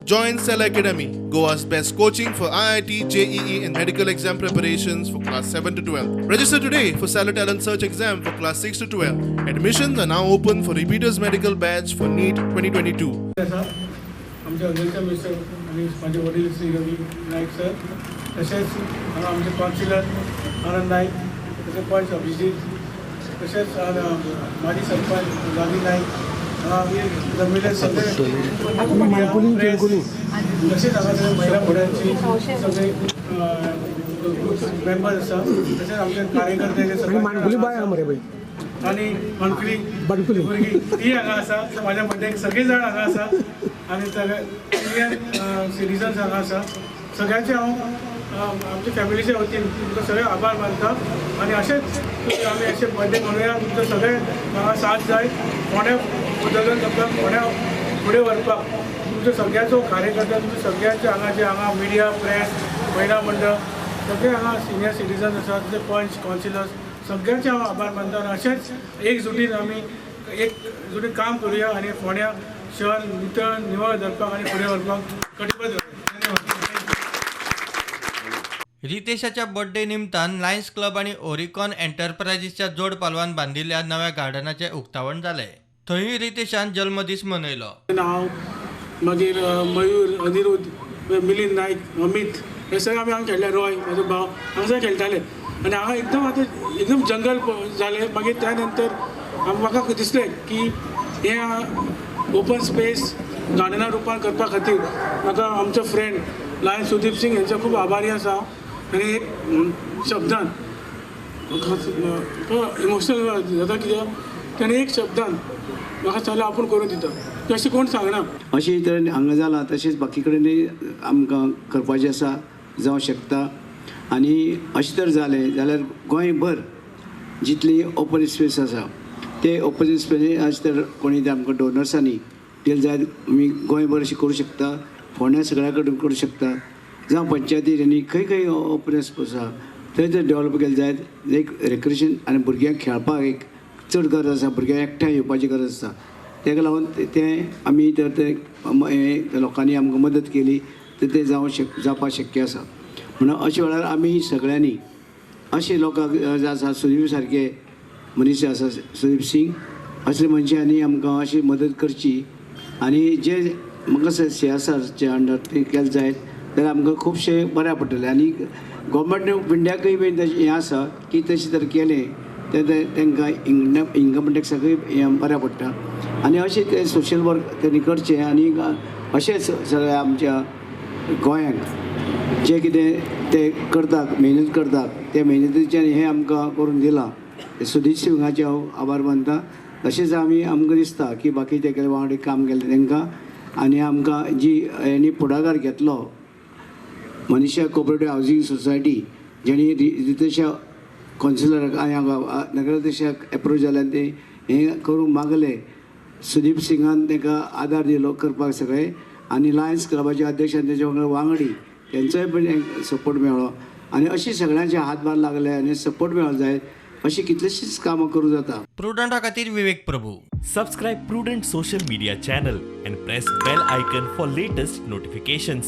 Join Cell Academy, Goa's best coaching for IIT, JEE and medical exam preparations for class 7 to 12. Register today for Cell Talent Search exam for class 6 to 12. Admissions are now open for repeaters medical batch for NEET 2022. आमच्या अध्यक्ष mister आणि माझे वडील श्री रवी Naik sir, तसेच आमचे counsellor आनंद नाईक, सरपंच अभिजित, तसेच माजी सरपंच गांधी नाईक, जमिले सगळे तसेच आमच्या महिला मंडळाची सगळे मेंबर असतात, तसेच आमचे कार्यकर्ते सगळे आणि मानकुली भुरगी ती हांगा आसा, माझ्या मड्डेक सगळे जाण हांगा आसा आणि सगळे सिनियर सिटिजन्स हांगा आसा. सगळ्यांचे हांव आमच्या फॅमिलीच्या वतीन तुमकां सगळे आभार मानता आणि अशेंच आमी अशे बर्थडे म्हणूया. तुमचे सगळे हांगा साथ जाय, फोंड्या उदरगत करपाक, फोंड्या फुडें व्हरपाक तुमच्या सगळ्यांचो कार्यकर्ता, तुमच्या सगळ्यांचे हांगा मिडिया, प्रेस, महिला मंडळ सगळे हांगा सिनियर सिटिजन्स आसात, ते पंच, काउन्सिलर्स सगळ्यांचे हांव आभार मानता आणि अशेंच एकजुटीन आमी एकजुटीन काम करूया आणि फोंड्या शहर निवळ धरपाक आणि फुडें व्हरपाक कटिबद्ध. रितेशाच्या बर्थडे निमतान लायन्स क्लब आणि ओरिकॉन एंटरप्राइजेसच्या जोड पालवान बांदिल्ल्या नव्या गार्डनाचे उक्तावण जाले. थंय रितेशान जल्मदीस मनयलो. हांव मागीर मयूर, अनिरुद्ध, मिलिंद नाईक, अमित हे सगळे आमी हांगा खेळ्ळे. रॉय म्हाजो भाव हांगासर खेळटाले आणि हांगा एकदम जंगल जालें. मागीर त्या नंतर म्हाका दिसलें की हें ओपन स्पेस गार्डना रुपान करपा खातीर म्हाका आमचो फ्रेंड लायन सुदीप सिंग हेंचो खूब आभारी आसा. आनी एक शब्दान इमोशनल जाता कित्याक ताणें एक शब्दान म्हाका सांगलें आपूण करून दिता, तशें कोण सांगना. अशे तरेन हांगा जाला तशेंच बाकी कडेनय आमकां करपाचें आसा, जावं शकता. आनी अशें तर जालें जाल्यार गोंयभर जितली ओपन स्पेस आसा ते ओपन स्पेस अशें तर कोणी आमकां डोनर्सांनी दिले जायत आमी गोंयभर अशें करूं शकता, फोंड्या सगळ्या कडेन करूं शकता, जावं पंचायतीर आनी खंय ओपन स्पेस आसा थंय जर डेवलप केलें जायत एक रिक्रिएशन आनी भुरग्यांक खेळपाक एक चड गरज आसा, भुरग्यांक एकठांय येवपाची गरज आसा. ताका लागून तें आमी तर ते लोकांनी आमकां मदत केली तर तें जावपाक शक्य आसा. म्हणून अशे वेळार आमी सगळ्यांनी अशे लोकांक आसा, सुदीप सारके मनीस आसा, सुदीप सिंग असले मनशांनी आमकां अशी मदत करची आनी जे म्हाका CSRचे अंडर ते केलें जायत जाल्यार आमकां खुबशे बऱ्या पडटलें. आनी गोवोरमेंट ऑफ इंडियाकूय बी तशें हें आसा की तशें जर केलें तांकां इन्कम टॅक्साकूय हें बऱ्या पडटा. आनी अशें ते सोशल वर्क तेणी करचें आनी अशेंच सगळ्या आमच्या गोंयांक जे कितें ते करतात, मेहनत करतात, त्या मेहनतीच्यान हें आमकां करून दिलां. सुदीप सिंगाचे हांव आभार मानता. तशेंच आमकां दिसता की बाकी तेगे वांगडी काम केलें तांकां आनी आमकां जी हेणी फुडाकार घेतलो मनीषा कोऑपरेटीव हावजींग सोसायटी जेणी रितेशा काउन्सिलराक आनी नगराध्यक्षाक एप्रोच जाल्यार ते हें करूंक मागले. सुदीप सिंगान ताका आदार दिलो करपाक सगळें आनी लायन्स क्लबाचे अध्यक्ष आनी तेजे वांगडी तेंचोय पण सपोर्ट मेळ्ळो आनी अशी सगळ्यांचे हातभार लागले आनी सपोर्ट मेळो जाय अशी कितलीशीच कामां करूं जाता. प्रुडंटा खातीर विवेक प्रभू. Subscribe Prudent social media channel and press bell icon for latest notifications.